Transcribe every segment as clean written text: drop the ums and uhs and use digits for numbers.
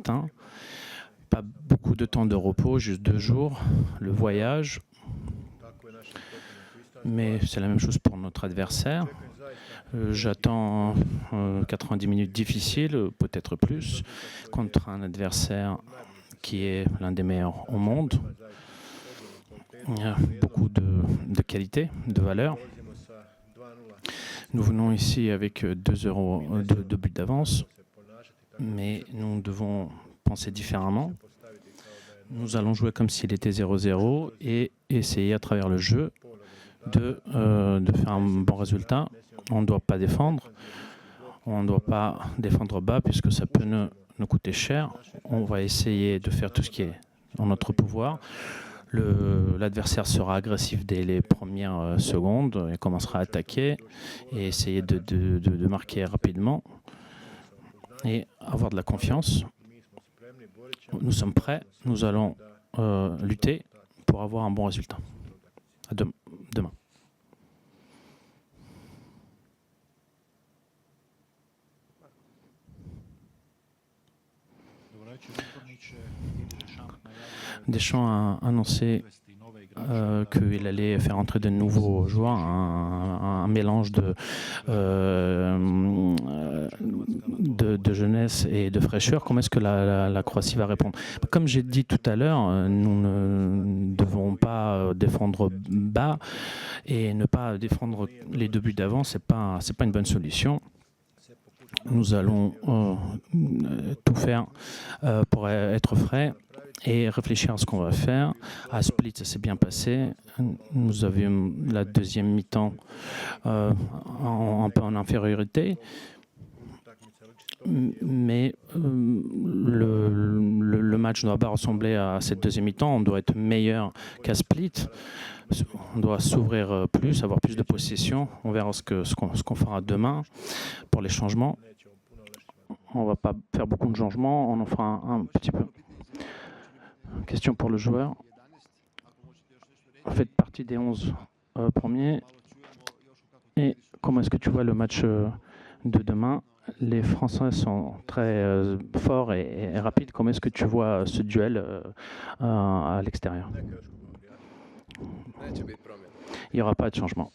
certains. Pas beaucoup de temps de repos, juste 2 jours. Le voyage, mais c'est la même chose pour notre adversaire. J'attends 90 minutes difficiles, peut-être plus, contre un adversaire qui est l'un des meilleurs au monde. Il y a beaucoup de qualité, de valeur. Nous venons ici avec 2 buts d'avance, mais nous devons penser différemment. Nous allons jouer comme s'il était 0-0 et essayer à travers le jeu de faire un bon résultat. On ne doit pas défendre. On ne doit pas défendre bas puisque ça peut nous coûter cher. On va essayer de faire tout ce qui est en notre pouvoir. L'adversaire sera agressif dès les premières secondes et commencera à attaquer et essayer de marquer rapidement et avoir de la confiance. Nous sommes prêts. Nous allons lutter pour avoir un bon résultat. À demain. Deschamps a annoncé qu'il allait faire entrer de nouveaux joueurs, un mélange de jeunesse et de fraîcheur. Comment est-ce que la Croatie va répondre? Comme j'ai dit tout à l'heure, nous ne devons pas défendre bas et ne pas défendre les 2 buts d'avant, c'est pas une bonne solution. Nous allons tout faire pour être frais et réfléchir à ce qu'on va faire. À Split, ça s'est bien passé. Nous avions la deuxième mi-temps un peu en infériorité. Mais le match ne doit pas ressembler à cette deuxième mi-temps. On doit être meilleur qu'à Split. On doit s'ouvrir plus, avoir plus de possession. On verra ce qu'on fera demain pour les changements. On ne va pas faire beaucoup de changements. On en fera un petit peu. Question pour le joueur. Faites partie des 11 premiers. Et comment est-ce que tu vois le match de demain? Les Français sont très forts et rapides. Comment est-ce que tu vois ce duel à l'extérieur? Il n'y aura pas de changement.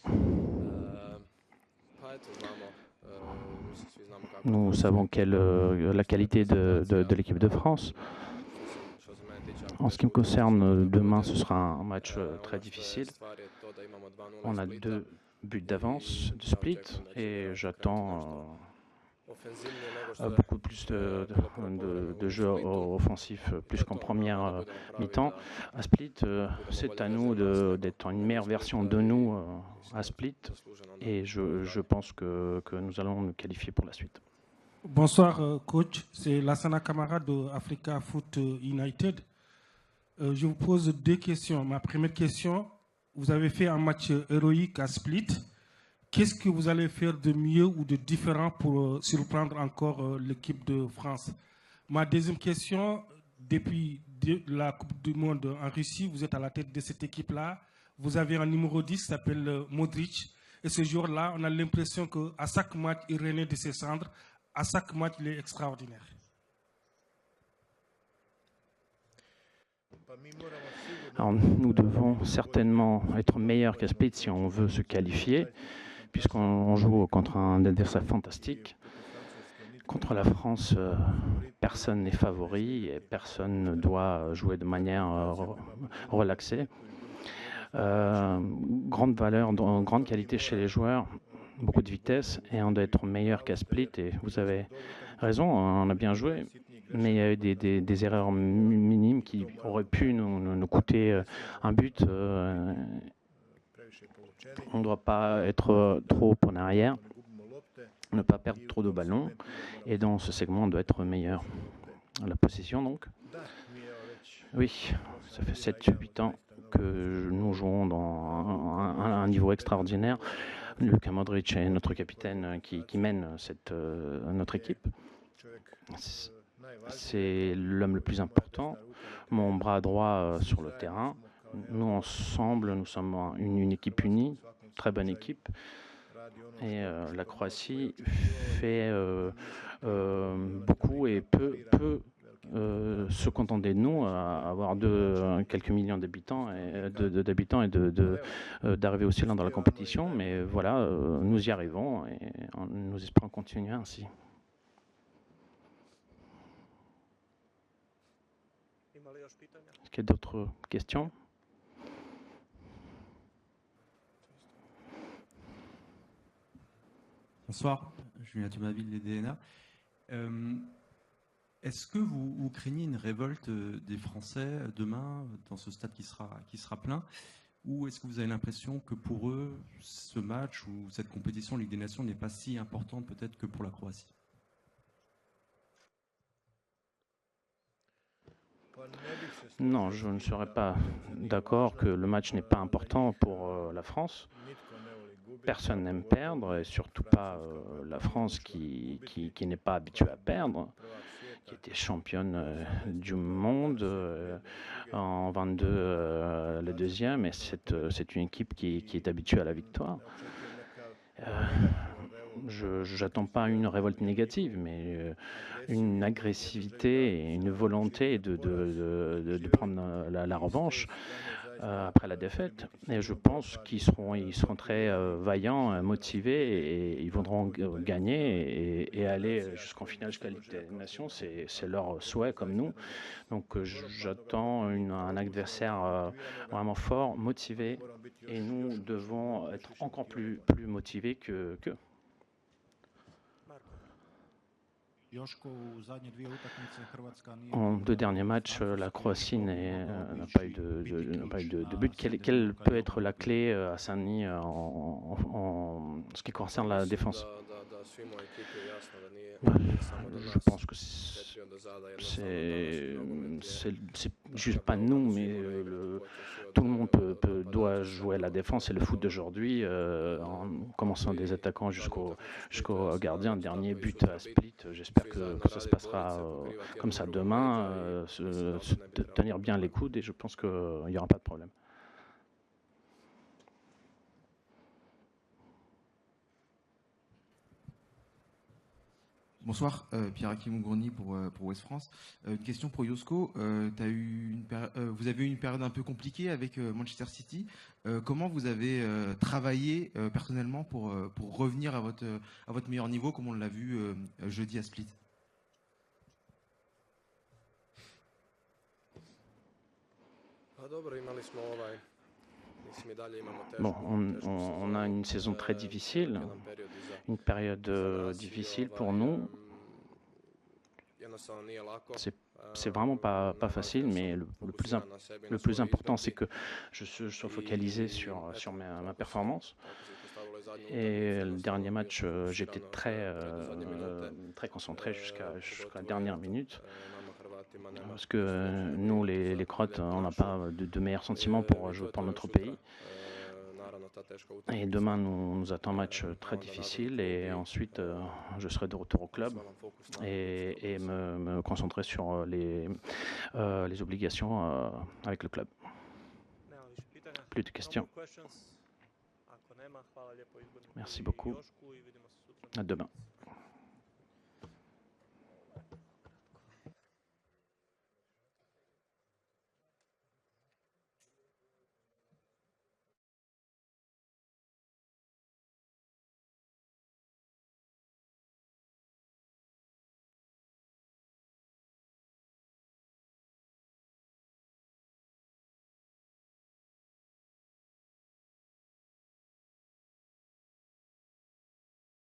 Nous savons la qualité de l'équipe de France. En ce qui me concerne, demain, ce sera un match très difficile. On a 2 buts d'avance de Split et j'attends beaucoup plus de jeux offensifs, plus qu'en première mi-temps. À Split, c'est à nous d'être une meilleure version de nous à Split et je pense que nous allons nous qualifier pour la suite. Bonsoir coach, c'est Lassana Kamara de Africa Foot United. Je vous pose 2 questions. Ma première question, vous avez fait un match héroïque à Split. Qu'est-ce que vous allez faire de mieux ou de différent pour surprendre encore l'équipe de France? Ma deuxième question, depuis la Coupe du Monde en Russie, vous êtes à la tête de cette équipe-là. Vous avez un numéro 10 qui s'appelle Modric. Et ce jour-là, on a l'impression qu'à chaque match, il renaît de ses cendres. À chaque match, il est extraordinaire. Alors, nous devons certainement être meilleurs qu'à Split si on veut se qualifier, puisqu'on joue contre un adversaire fantastique. Contre la France, personne n'est favori et personne ne doit jouer de manière relaxée. Grande valeur, grande qualité chez les joueurs, beaucoup de vitesse et on doit être meilleur qu'à Split. Et vous avez raison, on a bien joué, mais il y a eu des erreurs minimes qui auraient pu nous coûter un but. On ne doit pas être trop en arrière, ne pas perdre trop de ballons. Et dans ce segment, on doit être meilleur. La possession, donc. Oui, ça fait 7-8 ans que nous jouons dans un niveau extraordinaire. Luka Modric est notre capitaine qui mène notre équipe. C'est l'homme le plus important, mon bras droit sur le terrain. Nous, ensemble, nous sommes une équipe unie, très bonne équipe. Et la Croatie fait beaucoup et peut se contenter de nous, à avoir quelques millions d'habitants et d'arriver aussi loin dans la compétition. Mais voilà, nous y arrivons et nous espérons continuer ainsi. Est-ce qu'il y a d'autres questions? Bonsoir, Julien Thomaville des DNA. Est-ce que vous craignez une révolte des Français demain dans ce stade qui sera plein, ou est-ce que vous avez l'impression que pour eux, ce match ou cette compétition Ligue des Nations n'est pas si importante peut-être que pour la Croatie? Non, je ne serais pas d'accord que le match n'est pas important pour la France. Personne n'aime perdre, et surtout pas la France qui n'est pas habituée à perdre, qui était championne du monde en 22 le deuxième, et c'est une équipe qui est habituée à la victoire. Je n'attends pas une révolte négative, mais une agressivité et une volonté de prendre la revanche après la défaite. Et je pense qu'ils seront très vaillants, motivés, et ils voudront gagner et aller jusqu'en finale, jusqu'à la Ligue des Nations. C'est leur souhait, comme nous. Donc j'attends un adversaire vraiment fort, motivé, et nous devons être encore plus motivés qu'eux. En 2 derniers matchs, la Croatie n'a pas eu de but. Quelle peut être la clé à Saint-Denis en ce qui concerne la défense? Je pense que c'est juste pas nous, mais tout le monde doit jouer la défense. C'est le foot d'aujourd'hui, en commençant des attaquants jusqu'au gardien. Dernier but à Split. J'espère que ça se passera comme ça demain, tenir bien les coudes, et je pense qu'il n'y aura pas de problème. Bonsoir, Pierre-Hakim Gourny pour Ouest France. Une question pour Josko. Vous avez eu une période un peu compliquée avec Manchester City. Comment vous avez travaillé personnellement pour revenir à votre meilleur niveau, comme on l'a vu jeudi à Split? Bon, on a une saison très difficile, une période difficile pour nous. C'est vraiment pas facile, mais le plus important, c'est que je sois focalisé sur ma performance. Et le dernier match, j'étais très concentré jusqu'à la dernière minute. Parce que nous, les Croates, on n'a pas de meilleurs sentiments pour jouer pour notre pays. Et demain, nous attend un match très difficile, et ensuite, je serai de retour au club et me concentrer sur les obligations avec le club. Plus de questions. Merci beaucoup. À demain.